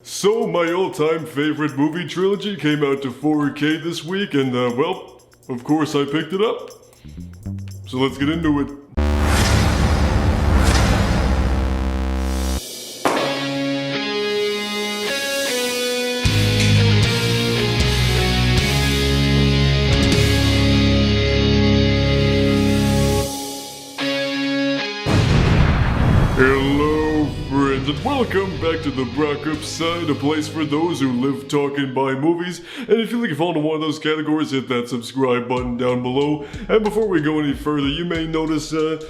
So my all-time favorite movie trilogy came out to 4K this week and well, of course I picked it up. So let's get into it. Hello friends and welcome back to the Brockopp side, a place for those who live, talk, and buy movies. And if you like to fall into one of those categories, hit that subscribe button down below. And before we go any further, you may notice a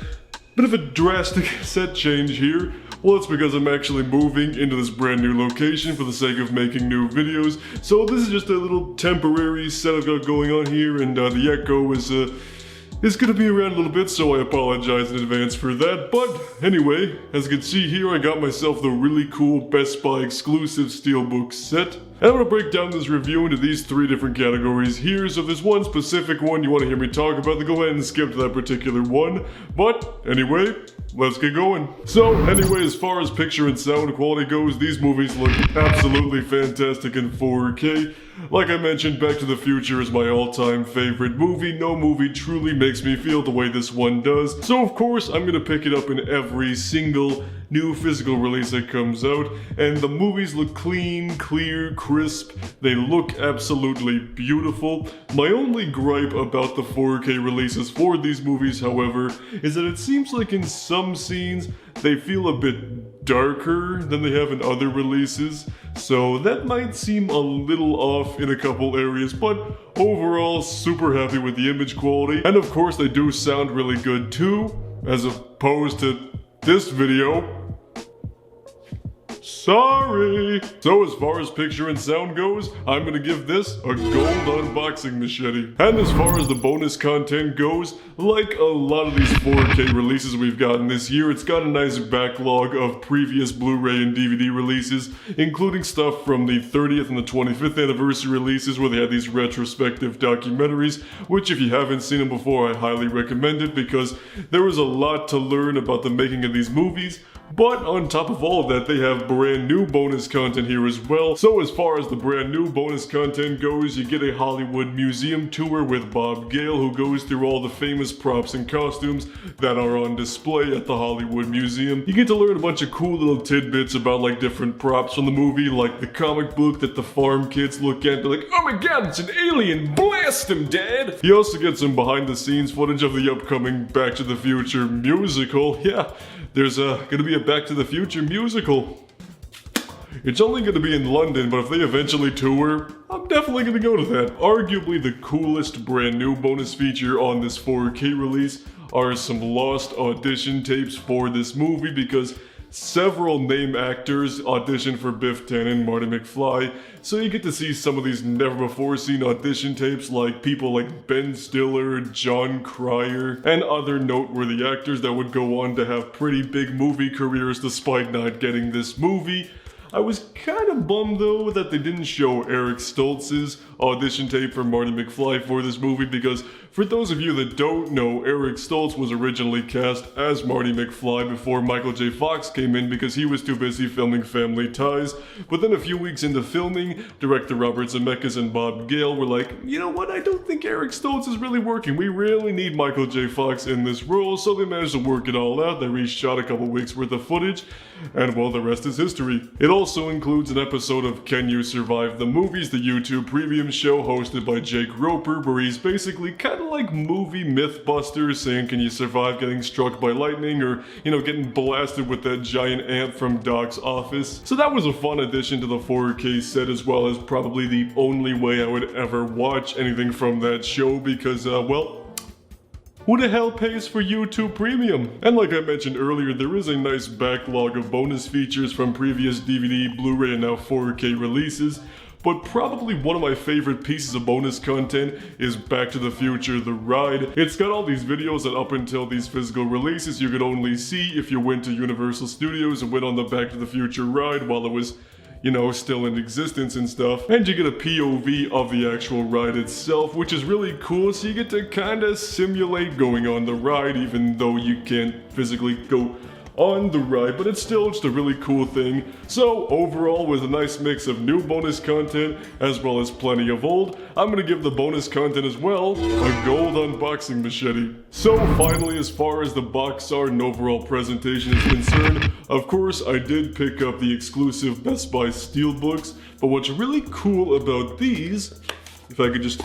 bit of a drastic set change here. Well, it's because I'm actually moving into this brand new location for the sake of making new videos. So this is just a little temporary set I've got going on here, and the echo is gonna be around a little bit, so I apologize in advance for that. But anyway, as you can see here, I got myself the really cool Best Buy exclusive Steelbook set. And I'm gonna break down this review into these three different categories here. So if there's one specific one you want to hear me talk about, then go ahead and skip to that particular one. But anyway, let's get going. So anyway, as far as picture and sound quality goes, these movies look absolutely fantastic in 4K. Like I mentioned, Back to the Future is my all-time favorite movie. No movie truly makes me feel the way this one does. So of course, I'm gonna pick it up in every single new physical release that comes out. And the movies look clean, clear, crisp. They look absolutely beautiful. My only gripe about the 4K releases for these movies, however, is that it seems like in some scenes, they feel a bit darker than they have in other releases. So that might seem a little off in a couple areas, but overall super happy with the image quality. And of course they do sound really good too, as opposed to this video. Sorry! So as far as picture and sound goes, I'm gonna give this a gold unboxing machete. And as far as the bonus content goes, like a lot of these 4K releases we've gotten this year, it's got a nice backlog of previous Blu-ray and DVD releases, including stuff from the 30th and the 25th anniversary releases where they had these retrospective documentaries, which if you haven't seen them before, I highly recommend it because there was a lot to learn about the making of these movies. But on top of all of that, they have brand new bonus content here as well. So as far as the brand new bonus content goes, you get a Hollywood museum tour with Bob Gale, who goes through all the famous props and costumes that are on display at the Hollywood Museum. You get to learn a bunch of cool little tidbits about like different props from the movie, like the comic book that the farm kids look at. They're like, oh my god, it's an alien, blast him, Dad! You also get some behind the scenes footage of the upcoming Back to the Future musical. Yeah, there's gonna be a Back to the Future musical. It's only gonna be in London, but if they eventually tour, I'm definitely gonna go to that. Arguably the coolest brand new bonus feature on this 4K release are some lost audition tapes for this movie because several name actors auditioned for Biff Tannen and Marty McFly, so you get to see some of these never-before-seen audition tapes like people like Ben Stiller, John Cryer, and other noteworthy actors that would go on to have pretty big movie careers despite not getting this movie. I was kind of bummed though that they didn't show Eric Stoltz's audition tape for Marty McFly for this movie because for those of you that don't know, Eric Stoltz was originally cast as Marty McFly before Michael J. Fox came in because he was too busy filming Family Ties. But then a few weeks into filming, director Robert Zemeckis and Bob Gale were like, you know what, I don't think Eric Stoltz is really working. We really need Michael J. Fox in this role, so they managed to work it all out. They reshot a couple weeks worth of footage, and well, the rest is history. It also includes an episode of Can You Survive the Movies, the YouTube premium show hosted by Jake Roper, where he's basically kind of like movie Mythbusters, saying can you survive getting struck by lightning or, you know, getting blasted with that giant ant from Doc's office. So that was a fun addition to the 4K set, as well as probably the only way I would ever watch anything from that show because, well, who the hell pays for YouTube Premium? And like I mentioned earlier, there is a nice backlog of bonus features from previous DVD, Blu-ray, and now 4K releases. But probably one of my favorite pieces of bonus content is Back to the Future, The Ride. It's got all these videos that up until these physical releases you could only see if you went to Universal Studios and went on the Back to the Future ride while it was, you know, still in existence and stuff. And you get a POV of the actual ride itself, which is really cool, so you get to kinda simulate going on the ride even though you can't physically go on the ride, but it's still just a really cool thing. So overall, with a nice mix of new bonus content as well as plenty of old, I'm gonna give the bonus content as well a gold unboxing machete. So finally, as far as the box art and overall presentation is concerned, of course I did pick up the exclusive Best Buy Steelbooks, but what's really cool about these, if I could just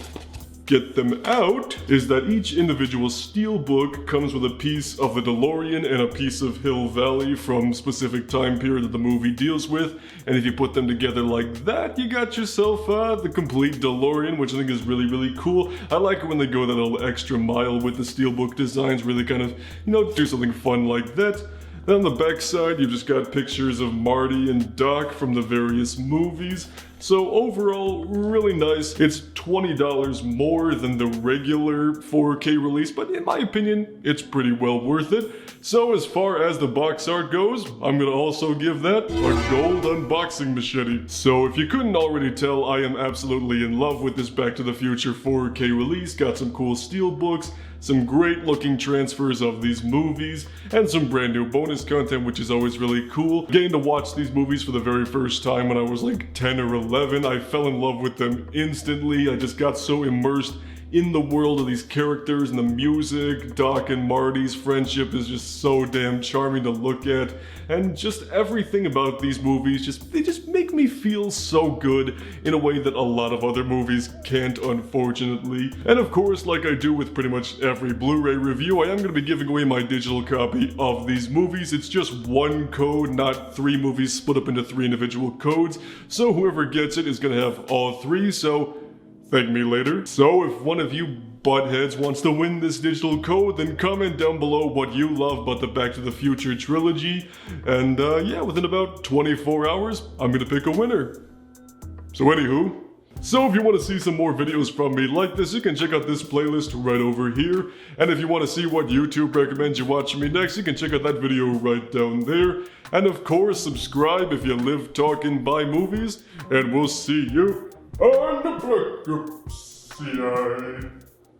get them out, is that each individual steelbook comes with a piece of the DeLorean and a piece of Hill Valley from specific time period that the movie deals with, and if you put them together like that, you got yourself the complete DeLorean, which I think is really cool. I like it when they go that little extra mile with the steelbook designs, really kind of, you know, do something fun like that. Then on the back side, you've just got pictures of Marty and Doc from the various movies. So overall, really nice. It's $20 more than the regular 4K release, but in my opinion, it's pretty well worth it. So as far as the box art goes, I'm gonna also give that a gold unboxing machete. So if you couldn't already tell, I am absolutely in love with this Back to the Future 4K release. Got some cool steelbooks, some great looking transfers of these movies, and some brand new bonus content, which is always really cool. Getting to watch these movies for the very first time when I was like 10 or 11, I fell in love with them instantly. I just got so immersed in the world of these characters and the music. Doc and Marty's friendship is just so damn charming to look at, and just everything about these movies, they just make me feel so good in a way that a lot of other movies can't, unfortunately. And of course, like I do with pretty much every Blu-ray review, I am going to be giving away my digital copy of these movies. It's just one code, not 3 movies split up into 3 individual codes, so whoever gets it is going to have all 3, so thank me later. So if one of you buttheads wants to win this digital code, then comment down below what you love about the Back to the Future trilogy. And yeah, within about 24 hours, I'm gonna pick a winner. So anywho, so if you want to see some more videos from me like this, you can check out this playlist right over here. And if you want to see what YouTube recommends you watch me next, you can check out that video right down there. And of course, subscribe if you live, talk, and buy movies. And we'll see you on the Brockopp.